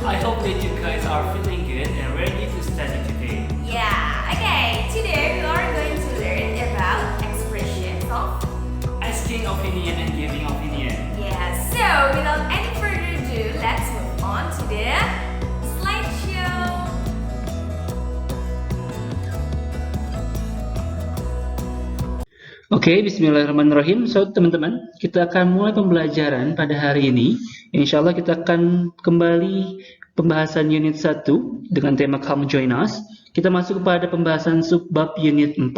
I hope that you guys are feeling good and ready to study today. Yeah, okay. Today we are going to learn about expressions of Asking opinion and giving opinion. yeah. So without any further ado, let's move on to the slideshow. Oke, bismillahirrahmanirrahim. So, teman-teman, kita akan mulai pembelajaran pada hari ini. Insya Allah kita akan kembali pembahasan unit 1 dengan tema Come Join Us. Kita masuk kepada pembahasan subbab unit 4,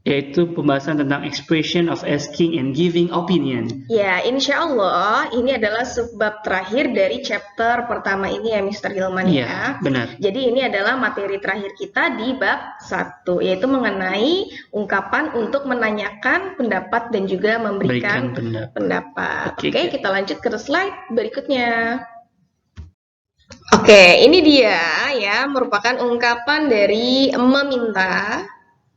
yaitu pembahasan tentang expression of asking and giving opinion. Ya, insya Allah ini adalah subbab terakhir dari chapter pertama ini ya, Mr. Hilman Iya, ya. benar. Jadi ini adalah materi terakhir kita di bab 1, yaitu mengenai ungkapan untuk menanyakan pendapat dan juga memberikan Berikan pendapat. pendapat. Oke, Oke, oke. kita lanjut ke slide berikutnya. Oke, ini dia ya, merupakan ungkapan dari meminta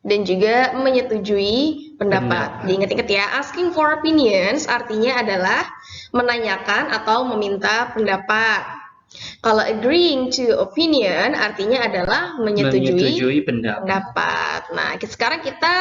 dan juga menyetujui pendapat. Diingat-ingat ya, asking for opinions artinya adalah menanyakan atau meminta pendapat. Kalau agreeing to opinion artinya adalah menyetujui pendapat. Nah, sekarang kita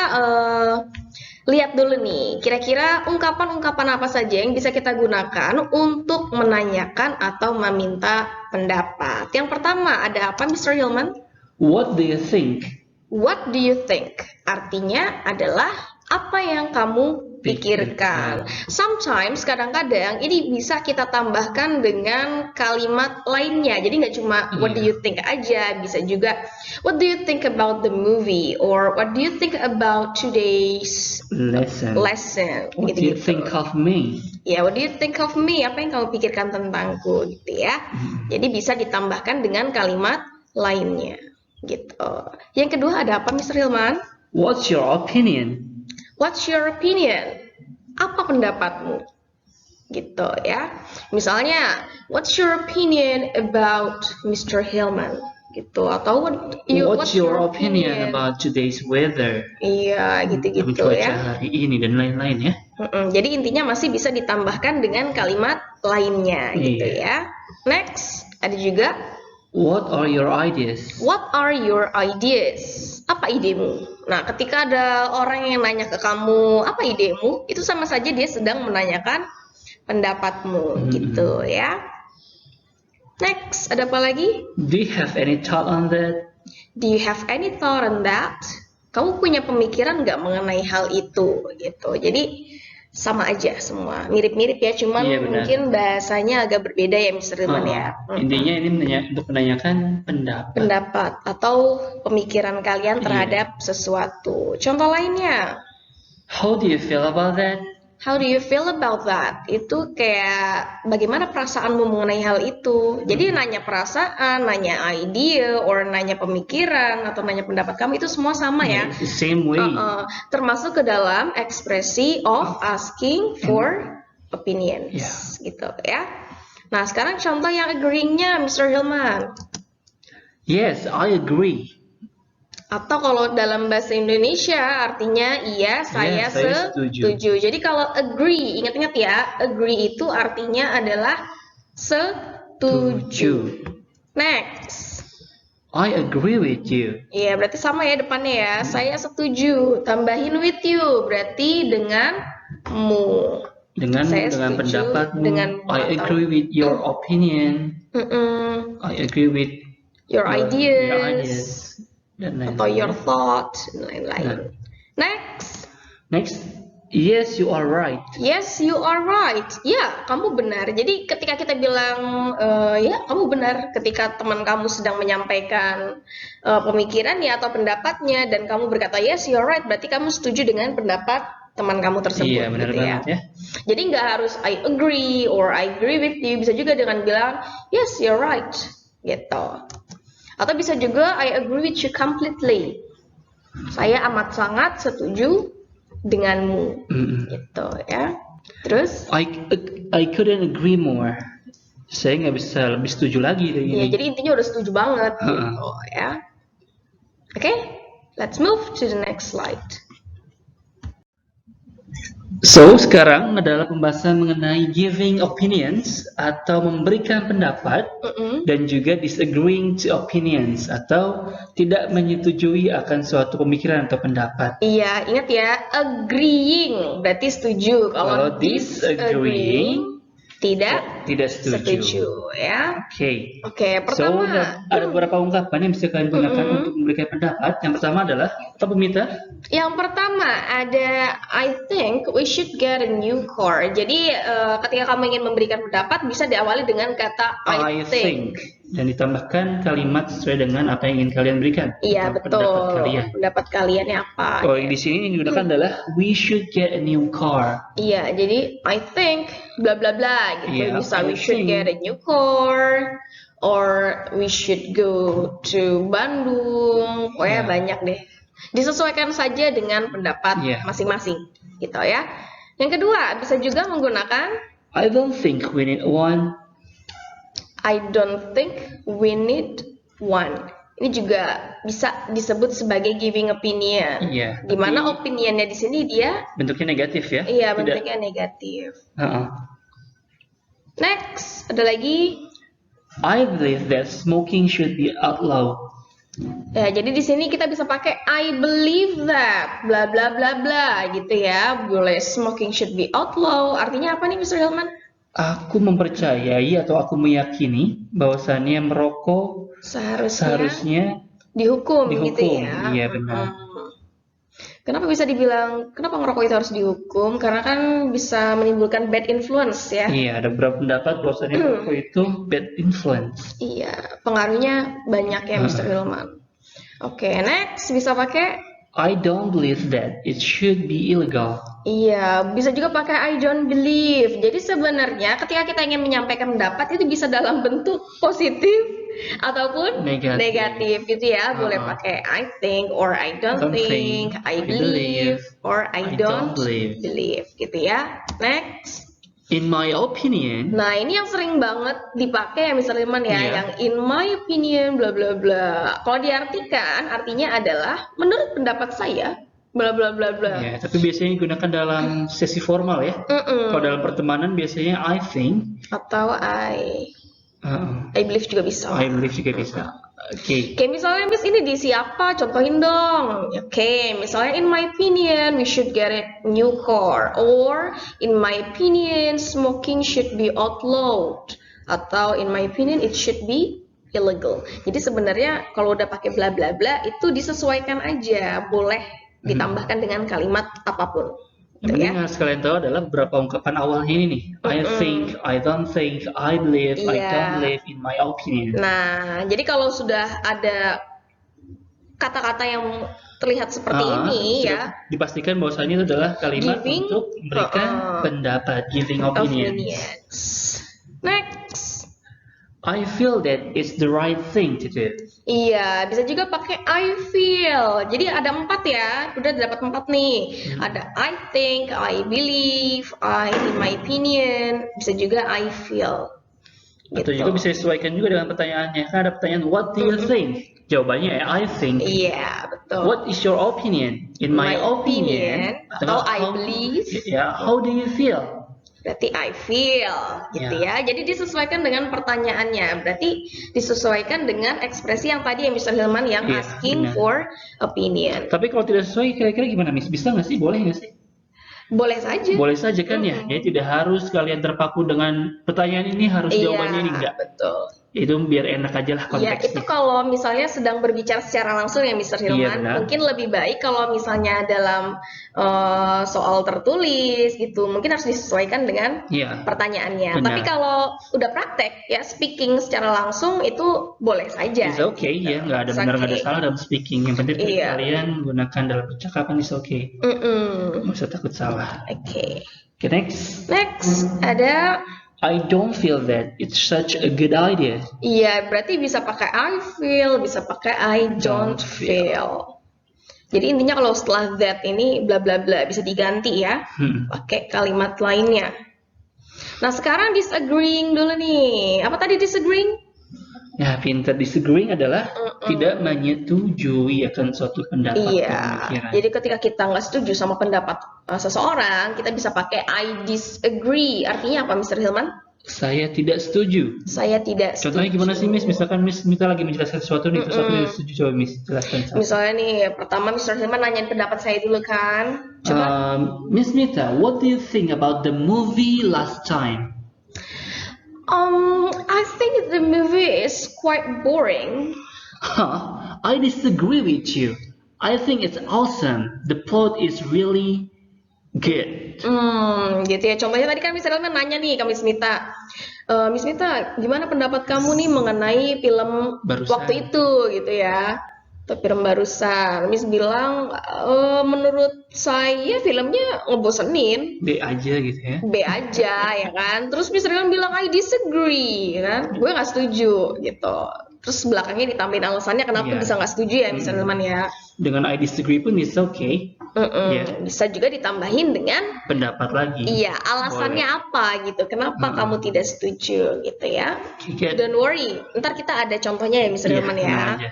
lihat dulu nih, kira-kira ungkapan-ungkapan apa saja yang bisa kita gunakan untuk menanyakan atau meminta pendapat. Yang pertama, ada apa, Mr. Hilman? What do you think? What do you think? Artinya adalah apa yang kamu pikirkan. Sometimes, kadang-kadang ini bisa kita tambahkan dengan kalimat lainnya. Jadi nggak cuma what do you think aja, bisa juga what do you think about the movie or what do you think about today's Lesson. What do you gitu-gitu. think of me? Ya, what do you think of me? Apa yang kamu pikirkan tentangku gitu ya. Jadi bisa ditambahkan dengan kalimat lainnya gitu. Yang kedua ada apa, Mr. Hilman? What's your opinion? What's your opinion? Apa pendapatmu? Gitu ya. Misalnya, what's your opinion about Mr. Hilman? Gitu. Atau What's your opinion about today's weather? Iya, gitu-gitu Cuaca ya. hari ini dan lain-lain ya. Jadi intinya masih bisa ditambahkan dengan kalimat lainnya gitu ya. Next, ada juga What are your ideas? what are your ideas? Apa idemu? Nah, ketika ada orang yang nanya ke kamu, apa idemu? Itu sama saja dia sedang menanyakan pendapatmu gitu ya. Next, ada apa lagi? Do you have any thought on that? Do you have any thought on that? Kamu punya pemikiran nggak mengenai hal itu gitu. Jadi sama aja semua, mirip-mirip ya, cuman Iya, benar. mungkin bahasanya agak berbeda ya, Mr. Hilman ya. Intinya ini untuk menanyakan pendapat. Pendapat atau pemikiran kalian terhadap sesuatu. Contoh lainnya, How do you feel about that? how do you feel about that? Itu kayak bagaimana perasaanmu mengenai hal itu. Jadi nanya perasaan, nanya idea, or nanya pemikiran, atau nanya pendapat kamu itu semua sama ya. The same way. Termasuk ke dalam ekspresi of asking for opinions, gitu ya. Nah, sekarang contoh yang agreeing-nya, Mr. Hilman. Yes, I agree. Atau kalau dalam bahasa Indonesia artinya iya, saya setuju. Jadi kalau agree, ingat-ingat ya, agree itu artinya adalah setuju. Next. I agree with you. Iya, berarti sama ya depannya ya. Saya setuju. Tambahin with you, berarti denganmu. Dengan Saya setuju pendapatmu. denganmu I atau- agree with your opinion. I agree with Your your ideas. Dan lain-lain. Atau your thought, dan lain-lain. Next. Next. Yes, you are right. Yes, you are right. Ya, kamu benar. Jadi ketika kita bilang, ya kamu benar. Ketika teman kamu sedang menyampaikan pemikirannya atau pendapatnya, dan kamu berkata, yes, you are right, berarti kamu setuju dengan pendapat teman kamu tersebut. Iya, benar gitu banget ya. Jadi nggak harus I agree or I agree with you. Bisa juga dengan bilang, yes, you're right. Gitu. Atau bisa juga I agree with you completely. Saya amat sangat setuju denganmu, gitu ya. Terus, I couldn't agree more. Saya nggak bisa lebih setuju lagi dengan ya ini. jadi intinya udah setuju banget, gitu ya. Oke, let's move to the next slide. So, sekarang adalah pembahasan mengenai giving opinions atau memberikan pendapat dan juga disagreeing to opinions atau tidak menyetujui akan suatu pemikiran atau pendapat. Iya, ingat ya, agreeing berarti setuju. Kalau disagreeing, tidak setuju ya. Oke. Oke, So, pertama. ada beberapa ungkapan yang bisa kalian gunakan untuk memberikan pendapat. Yang pertama adalah apa, Mita? Yang pertama ada I think we should get a new car. Jadi ketika kamu ingin memberikan pendapat bisa diawali dengan kata I think. Dan ditambahkan kalimat sesuai dengan apa yang ingin kalian berikan. Iya, atau betul. Pendapat kalian. Pendapat kaliannya apa? Oh, di sini yang digunakan adalah we should get a new car. Iya, jadi I think bla bla bla gitu. Iya, Misal I we should think. get a new car or we should go to Bandung. Pokoknya Iya. banyak deh. Disesuaikan saja dengan pendapat Iya. masing-masing gitu ya. Yang kedua, bisa juga menggunakan I don't think we need one. I don't think we need one. Ini juga bisa disebut sebagai giving opinion. Iya. Dimana tapi opinionnya di sini dia bentuknya negatif ya? iya Tidak. bentuknya negatif. Uh-uh. Next, ada lagi. I believe that smoking should be outlawed. Ya, jadi di sini kita bisa pakai I believe that bla bla bla bla gitu ya. Boleh smoking should be outlaw. Artinya apa nih, Mr. Hilman? Aku mempercayai atau aku meyakini bahwasannya merokok seharusnya dihukum gitu dihukum. ya. Iya, benar. Kenapa bisa dibilang kenapa ngerokok itu harus dihukum? Karena kan bisa menimbulkan bad influence ya. Iya, ada beberapa pendapat bahwasannya merokok itu bad influence. Iya, pengaruhnya banyak ya, Mr. Hilman. Oke, next bisa pakai I don't believe that it should be illegal. iya, bisa juga pakai I don't believe. Jadi sebenarnya ketika kita ingin menyampaikan pendapat itu bisa dalam bentuk positif ataupun negatif gitu ya. Boleh pakai I think or I don't think, I believe or I don't believe gitu ya. Next. In my opinion, Nah, ini yang sering banget dipakai ya Mr. Hilman ya, Iya. yang in my opinion bla bla bla. Kalau diartikan artinya adalah menurut pendapat saya bla bla bla bla. ya, tapi biasanya digunakan dalam sesi formal ya. Kalau dalam pertemanan biasanya I think, Atau I believe juga bisa. I believe juga bisa. Oke. Oke, misalnya Miss ini di siapa? Contohin dong. Oke, misalnya in my opinion we should get a new car, or in my opinion smoking should be outlawed, atau in my opinion it should be illegal. Jadi sebenarnya kalau udah pakai bla bla bla itu disesuaikan aja, boleh ditambahkan dengan kalimat apapun. Yang Gitu penting ya. harus kalian tahu adalah beberapa ungkapan awalnya ini nih. I think, I don't think, I believe, I Iya. don't believe, in my opinion. Nah, jadi kalau sudah ada kata-kata yang terlihat seperti ini Sudah ya, dipastikan bahwasanya itu adalah kalimat Giving, untuk memberikan pendapat, giving opinions. opinions. Next. I feel that it's the right thing to do. Iya, bisa juga pakai I feel. Jadi ada 4 ya, udah dapat 4 nih. Ada I think, I believe, in my opinion, bisa juga I feel. Atau Gitu. juga bisa disesuaikan juga dengan pertanyaannya. Kan ada pertanyaan, what do you think? Jawabannya ya, I think. Iya, betul. What is your opinion? In my, opinion. atau I believe. Ya, how do you feel? Berarti I feel, gitu ya. Jadi disesuaikan dengan pertanyaannya. Berarti disesuaikan dengan ekspresi yang tadi yang Mr. Hilman yang Iya, asking benar. for opinion. Tapi kalau tidak sesuai, kira-kira gimana, Miss? Bisa nggak sih? Boleh nggak sih? Boleh saja. Boleh saja kan ya? Jadi tidak harus kalian terpaku dengan pertanyaan ini, harus jawabannya ini enggak. Betul. Itu biar enak aja lah Ya, itu konteksnya. kalau misalnya sedang berbicara secara langsung ya Mr. Iya, Hilman, benar. mungkin lebih baik kalau misalnya dalam soal tertulis gitu, mungkin harus disesuaikan dengan Iya. pertanyaannya. Benar. Tapi kalau udah praktek ya speaking secara langsung itu boleh saja. It's okay ya, nggak ada It's benar nggak ada okay. salah dalam speaking. Yang penting Iya. kalian gunakan dalam percakapan is okay. Nggak usah takut salah. Oke. Okay, next. Next ada I don't feel that it's such a good idea. iya berarti bisa pakai I feel, bisa pakai I don't Don't feel. feel. Jadi intinya kalau setelah that ini bla bla bla bisa diganti ya. Pakai kalimat lainnya. Nah sekarang disagreeing dulu nih. Apa tadi disagreeing? Ya, pinter disagreeing adalah tidak menyetujui akan suatu pendapat atau Iya. pemikiran. Jadi ketika kita nggak setuju sama pendapat seseorang, kita bisa pakai I disagree. Artinya apa, Mr. Hilman? Saya tidak setuju. Saya tidak Contohnya setuju. gimana sih, Miss? Misalkan Miss Mita lagi menjelaskan sesuatu nih, terus aku tidak setuju. Coba Miss jelaskan. Misalnya nih, pertama Mr. Hilman nanyain pendapat saya dulu kan. Coba. Miss Mita, what do you think about the movie last time? I think the movie is quite boring. Huh, I disagree with you. I think it's awesome. The plot is really good. Gitu ya. Contohnya tadi kan Miss Hilman nanya nih ke Miss Mita. Miss Mita, gimana pendapat kamu nih mengenai film Barusan. waktu itu gitu ya? Atau film barusan. Miss bilang, menurut saya filmnya ngebosenin. B aja gitu ya. B aja ya kan. Terus Miss Hilman bilang I disagree ya kan. Gue nggak setuju gitu. Terus belakangnya ditambahin alasannya kenapa Iya. bisa nggak setuju ya Miss Hilman ya. Dengan I disagree pun it's okay. Iya. Bisa juga ditambahin dengan Pendapat lagi. iya, alasannya apa gitu. Kenapa kamu tidak setuju gitu ya. Get- Don't worry, ntar kita ada contohnya ya Mr. Iya, Hilman tenang ya. aja.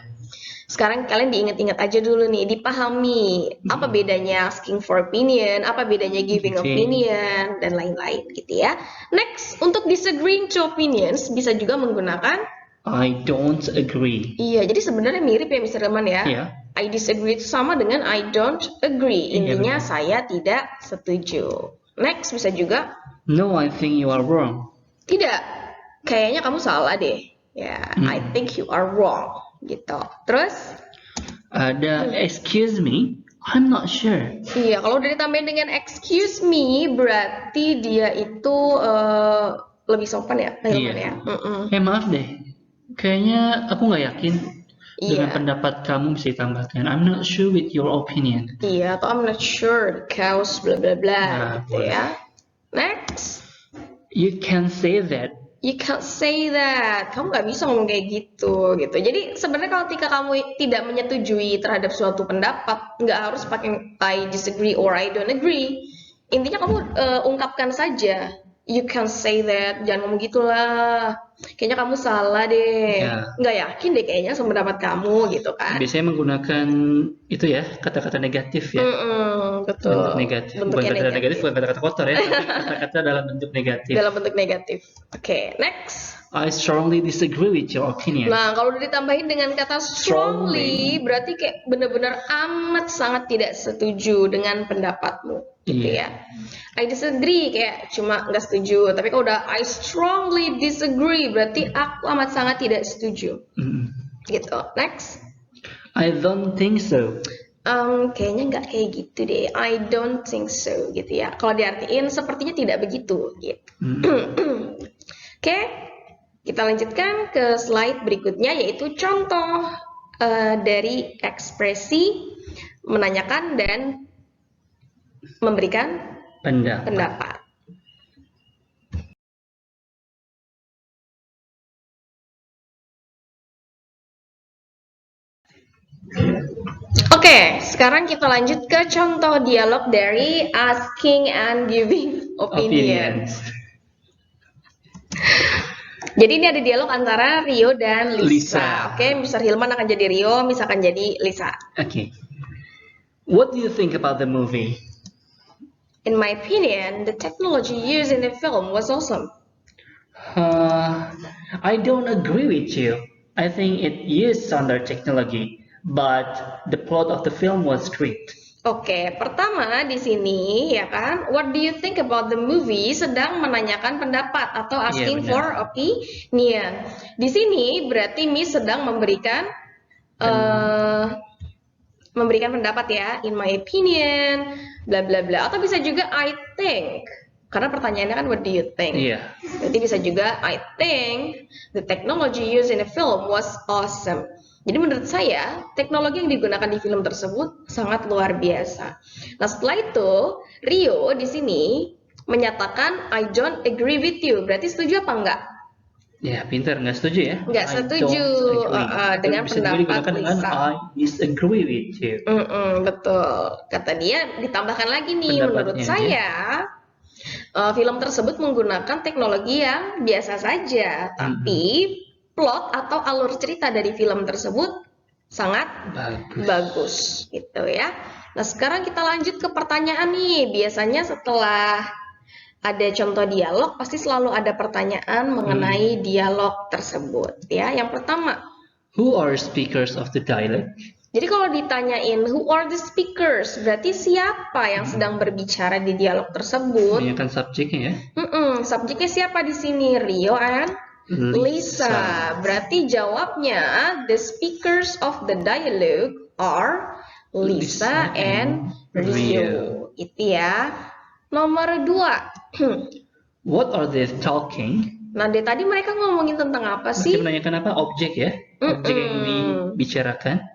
Sekarang kalian diingat-ingat aja dulu nih, dipahami apa bedanya asking for opinion, apa bedanya giving Oke. opinion, dan lain-lain gitu ya. Next, untuk disagreeing to opinions bisa juga menggunakan I don't agree. iya, jadi sebenarnya mirip ya Mr. Hilman ya. Iya. I disagree itu sama dengan I don't agree. Iya, Intinya benar. saya tidak setuju. Next bisa juga No, I think you are wrong. tidak, kayaknya kamu salah deh. Ya, I think you are wrong gitu. Terus, Ada excuse me, I'm not sure. iya kalau udah ditambahin dengan excuse me, berarti dia itu lebih sopan ya, Hilman Iya. ya. Maaf deh, kayaknya aku nggak yakin dengan Iya. pendapat kamu bisa ditambahkan. I'm not sure with your opinion. Iya, atau I'm not sure because bla bla bla Nah, gitu boleh. ya. Next, You can say that. you can't say that. Kamu nggak bisa ngomong kayak gitu. Jadi sebenarnya kalau ketika kamu tidak menyetujui terhadap suatu pendapat, nggak harus pakai I disagree or I don't agree. Intinya kamu ungkapkan saja. You can't say that. Jangan ngomong gitulah. Kayaknya kamu salah deh. Ya. Nggak yakin deh kayaknya sama pendapat kamu gitu kan. Biasanya menggunakan itu ya, kata-kata negatif ya. Betul. Bentuk negatif. Bukan Bentuknya kata-kata negatif, bukan kata-kata kotor ya, tapi kata-kata dalam bentuk negatif. Dalam bentuk negatif. Oke, next. I strongly disagree with your opinion. Nah, kalau udah ditambahin dengan kata strongly, berarti kayak benar-benar amat sangat tidak setuju dengan pendapatmu, gitu Iya. ya. I disagree kayak cuma nggak setuju, tapi kalau udah I strongly disagree, berarti aku amat sangat tidak setuju, Mm. gitu. Next. I don't think so. Kayaknya nggak kayak gitu deh. I don't think so, gitu ya. Kalau diartiin sepertinya tidak begitu, gitu. Oke, kita lanjutkan ke slide berikutnya yaitu contoh dari ekspresi menanyakan dan memberikan pendapat. Oke, sekarang kita lanjut ke contoh dialog dari asking and giving opinion. Jadi ini ada dialog antara Rio dan Lisa. Lisa. Oke, Mr. Hilman akan jadi Rio, Miss akan jadi Lisa. Okay. What do you think about the movie? In my opinion, the technology used in the film was awesome. I don't agree with you. I think it used standard technology, but the plot of the film was great. Oke, pertama di sini ya kan, what do you think about the movie sedang menanyakan pendapat atau asking Iya, for opinion. Di sini berarti Miss sedang memberikan memberikan pendapat ya, in my opinion, bla bla bla. Atau bisa juga I think, karena pertanyaannya kan what do you think. Iya. Berarti bisa juga I think the technology used in the film was awesome. Jadi menurut saya, teknologi yang digunakan di film tersebut sangat luar biasa. Nah, setelah itu, Rio di sini menyatakan I don't agree with you. Berarti setuju apa enggak? Ya, pintar. Nggak setuju ya? Nggak I setuju, don't agree. dengan Bisa juga pendapat digunakan dengan Lisa. I disagree with you. Betul. Kata dia, ditambahkan lagi nih, menurut Pendapatnya saya, film tersebut menggunakan teknologi yang biasa saja, tapi plot atau alur cerita dari film tersebut sangat bagus gitu ya. Nah, sekarang kita lanjut ke pertanyaan nih. Biasanya setelah ada contoh dialog, pasti selalu ada pertanyaan mengenai dialog tersebut ya. Yang pertama, who are speakers of the dialect? jadi kalau ditanyain who are the speakers, berarti siapa yang sedang berbicara di dialog tersebut? Ini kan subjeknya ya. Subjeknya siapa di sini? Rio and Lisa. Berarti jawabnya the speakers of the dialogue are Lisa and Rio. Itu ya. Nomor 2. What are they talking? Nah, dari tadi mereka ngomongin tentang apa sih? Masih menanyakan apa? Objek ya? Objek yang dibicarakan.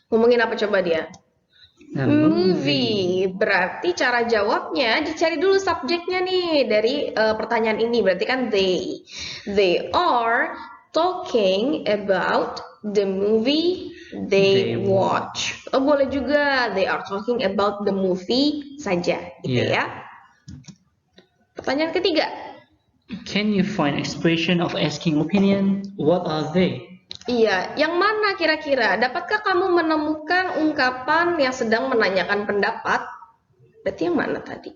Ngomongin apa coba dia? Nah, Movie. Berarti cara jawabnya dicari dulu subjeknya nih dari pertanyaan ini. Berarti kan they are talking about the movie they watch. Oh, boleh juga they are talking about the movie saja gitu ya. Pertanyaan ketiga. Can you find expression of asking opinion? What are they? Iya, yang mana kira-kira? Dapatkah kamu menemukan ungkapan yang sedang menanyakan pendapat? Berarti yang mana tadi?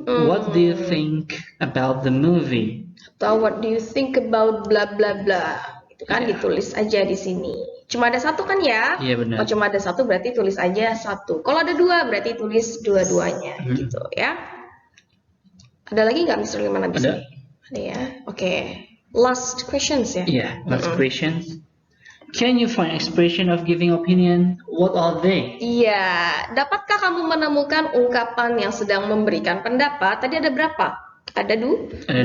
What do you think about the movie? Atau what do you think about bla bla bla? Itu kan ditulis aja di sini. Cuma ada satu kan ya? Iya benar. Kalau cuma ada satu berarti tulis aja satu. Kalau ada dua berarti tulis dua-duanya gitu ya. Ada lagi nggak Mr. Liman habis ini? Ada ya. Oke. Last questions ya? Yeah, last questions. Can you find expression of giving opinion? What are they? Iya, dapatkah kamu menemukan ungkapan yang sedang memberikan pendapat? Tadi ada berapa? Ada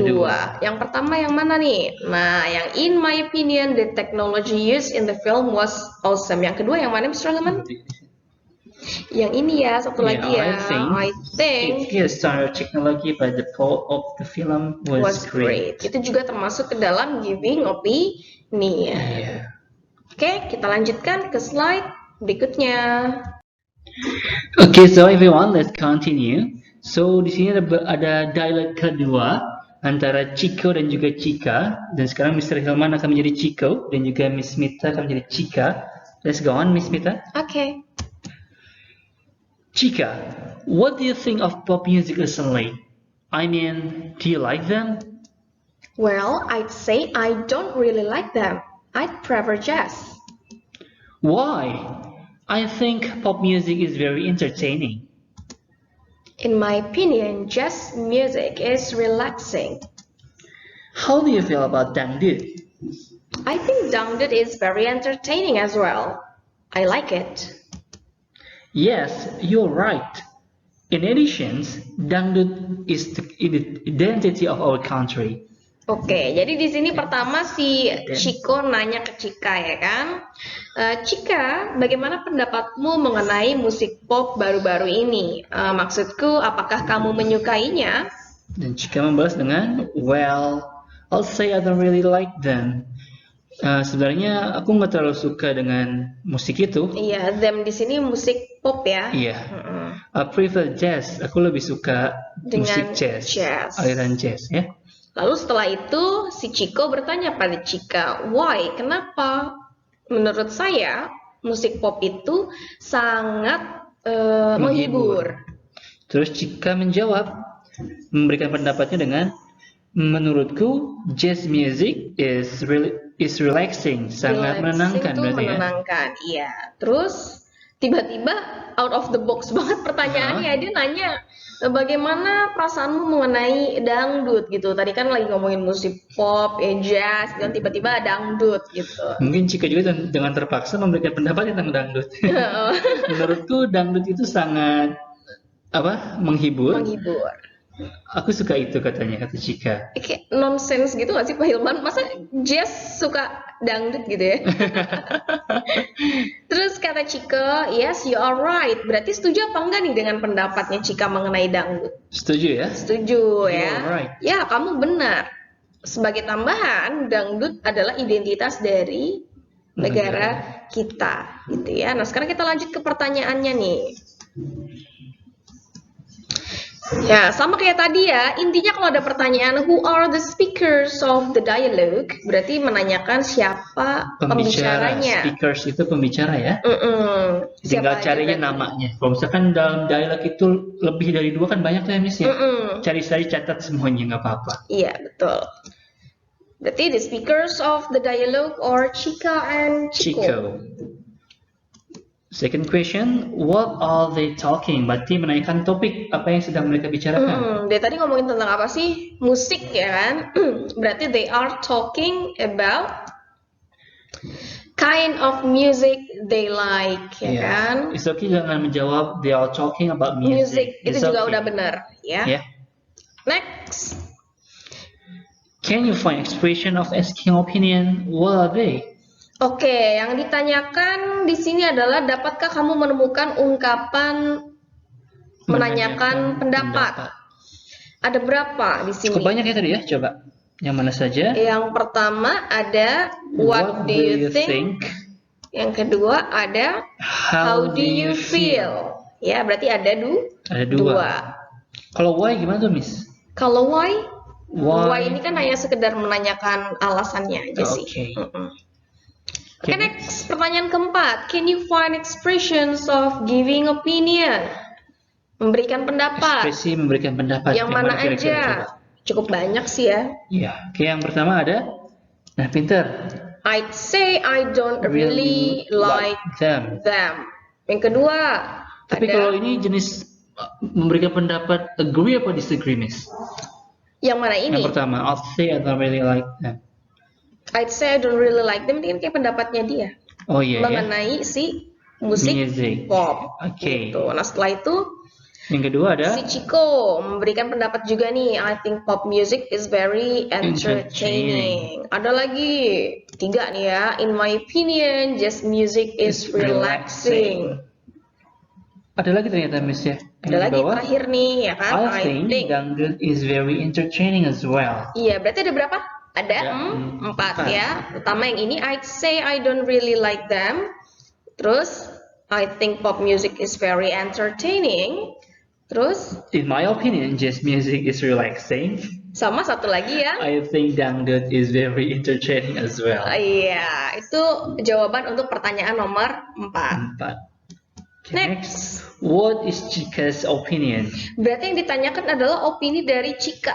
dua. Yang pertama yang mana nih? Nah, yang in my opinion the technology used in the film was awesome. Yang kedua yang mana Mr. Leman? Yang ini ya, satu lagi ya. I think the standard technology by the plot of the film was great. Itu juga termasuk ke dalam giving opinion. Oke, kita lanjutkan ke slide berikutnya. Okay, so everyone, let's continue. So di sini ada dialog kedua antara Chico dan juga Chika, dan sekarang Mr. Hilman akan menjadi Chico dan juga Miss Mita akan menjadi Chika. Let's go on, Miss Mita. Okay. Chika, what do you think of pop music recently? I mean, do you like them? Well, I'd say I don't really like them. I'd prefer jazz. Why? I think pop music is very entertaining. In my opinion, jazz music is relaxing. How do you feel about dangdut? I think dangdut is very entertaining as well. I like it. Yes, you're right. In addition, dangdut is the identity of our country. Oke, jadi di sini pertama si Chico nanya ke Chika ya kan. Chika, bagaimana pendapatmu mengenai musik pop baru-baru ini? Maksudku, apakah kamu menyukainya? Dan Chika membalas dengan, well, I'll say I don't really like them. Sebenarnya aku nggak terlalu suka dengan musik itu. Iya, them di sini musik pop ya. Iya. I prefer jazz. Aku lebih suka musik jazz. Aliran jazz ya. Lalu setelah itu si Chico bertanya pada Chika, why? Kenapa? Menurut saya musik pop itu sangat menghibur. Terus Chika menjawab, memberikan pendapatnya dengan, menurutku jazz music is relaxing, sangat menenangkan berarti ya. Menenangkan, iya. Terus tiba-tiba out of the box banget pertanyaannya, dia nanya bagaimana perasaanmu mengenai dangdut gitu. Tadi kan lagi ngomongin musik pop, jazz, dan tiba-tiba dangdut gitu. Mungkin Chika juga dengan terpaksa memberikan pendapat tentang dangdut. Menurutku dangdut itu sangat menghibur. Aku suka itu katanya, kata Chika. Kayak nonsense gitu gak sih Pak Hilman? Masa jazz suka dangdut gitu ya? Terus kata Chika, yes you are right. Berarti setuju apa enggak nih dengan pendapatnya Chika mengenai dangdut? Setuju ya? Setuju ya. Right. Ya, kamu benar. Sebagai tambahan, dangdut adalah identitas dari negara kita gitu ya. Nah, sekarang kita lanjut ke pertanyaannya nih. Ya, sama kayak tadi ya. Intinya kalau ada pertanyaan who are the speakers of the dialogue, berarti menanyakan siapa Pembicara, pembicaranya. speakers itu pembicara ya. Tinggal Siapa aja carinya berarti? namanya. Kalau misalkan dalam dialog itu lebih dari 2 kan banyak tuh ya Miss ya. Cari saja, catat semuanya, nggak apa-apa. Iya, betul. Berarti the speakers of the dialogue are Chika and Chico. Chico. Second question, what are they talking? Berarti menanyakan topik apa yang sedang mereka bicarakan. Dia tadi ngomongin tentang apa sih? Musik ya kan? Berarti they are talking about kind of music they like, ya kan? It's okay jangan menjawab they are talking about Music music. itu It's juga okay. udah benar, ya. Yeah. Next, Can you find expression of asking opinion? What are they? oke, yang ditanyakan di sini adalah dapatkah kamu menemukan ungkapan menanyakan pendapat? Ada berapa di sini? Cukup banyak ya tadi ya, coba. Yang mana saja? Yang pertama ada what do you think? Yang kedua ada how do you feel? Ya, berarti ada Ada dua. dua. Kalau why gimana tuh, Miss? Kalau why Why? ini kan hanya sekedar menanyakan alasannya aja sih. Okay. Oke, next. Pertanyaan keempat. Can you find expressions of giving opinion? Memberikan pendapat. Ekspresi memberikan pendapat. Yang mana kira-kira, aja? coba? Cukup banyak sih ya. Iya. Oke, yang pertama ada. Nah, pinter. I'd say I don't really like them. them. Yang kedua, Tapi ada kalau ini jenis memberikan pendapat agree apa disagree, Miss? yang mana ini? Yang pertama, I'd say I don't really like them. I'd say I don't really like them. Ini kan kayak pendapatnya dia Oh iya ya. mengenai si musik Music. pop. Oke. Gitu. Nah, setelah itu Yang kedua ada. si Chico memberikan pendapat juga nih. I think pop music is very entertaining. Ada lagi 3 nih ya. In my opinion, jazz music is relaxing. Ada lagi ternyata, Miss ya. Ada lagi terakhir nih ya kan. I think dangdut is very entertaining as well. Iya, berarti ada berapa? Ada Ada 4 ya. Pertama yang ini, I'd say I don't really like them. Terus, I think pop music is very entertaining. Terus, In my opinion, jazz music is relaxing. sama satu lagi ya. I think dangdut is very entertaining as well. Iya, itu jawaban untuk pertanyaan nomor 4. 4. Okay, Next. What is Chika's opinion? Berarti yang ditanyakan adalah opini dari Chika.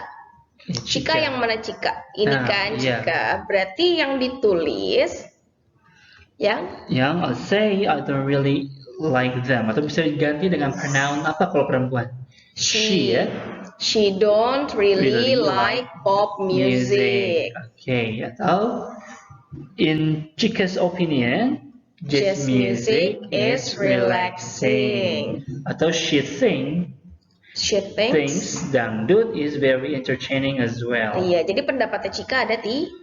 Chika yang mana Chika? Ini Nah, kan iya. Chika. Berarti yang ditulis yang Yang I say I don't really like them. Atau bisa diganti dengan pronoun apa kalau perempuan? She ya. She don't really Really like pop music. Okay, atau in Chika's opinion, Jazz music is relaxing. Atau she thinks She thinks. dangdut is very entertaining as well. Iya, jadi pendapatnya Chika ada 3.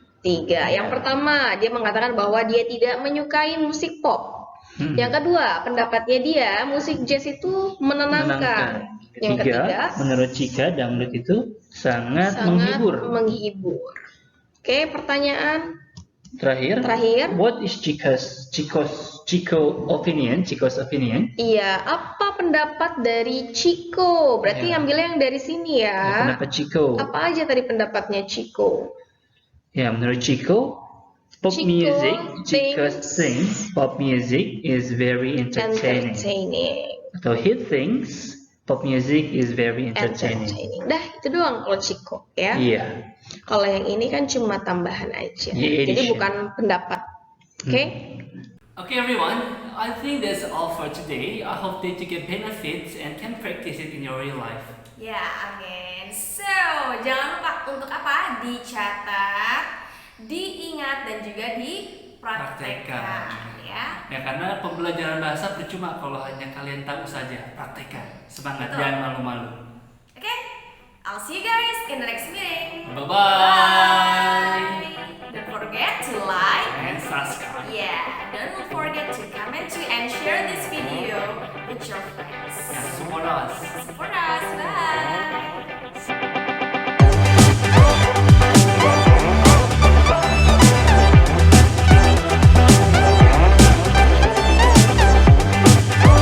Yang pertama, dia mengatakan bahwa dia tidak menyukai musik pop. Yang kedua, pendapatnya dia musik jazz itu menenangkan. Yang ketiga, menurut Chika dangdut itu sangat menghibur. Oke, pertanyaan Terakhir. What is Chiko's opinion? Iya, apa pendapat dari Chico? Berarti ambilnya yang dari sini ya. Pendapat Chico. Apa aja tadi pendapatnya Chico? Ya, menurut Chico, pop Chico music, Chico thinks thinks pop music is very entertaining. Atau he thinks pop music is very entertaining. Dah, itu doang kalau Chico ya. Iya. Kalau yang ini kan cuma tambahan aja. Yeah, Jadi edition. bukan pendapat. Oke? Okay everyone, I think that's all for today. I hope that you get benefits and can practice it in your real life. Ya, amin. So, jangan lupa untuk apa? Dicatat, diingat, dan juga dipraktekkan. Ya. Ya karena pembelajaran bahasa percuma kalau hanya kalian tahu saja, praktekkan. Semangat, Betul. jangan malu-malu. Oke? I'll see you guys in the next meeting. Bye-bye. Bye. Don't forget to like. And subscribe. Yeah, don't forget to comment to and share this video with your friends. Ya, semua los.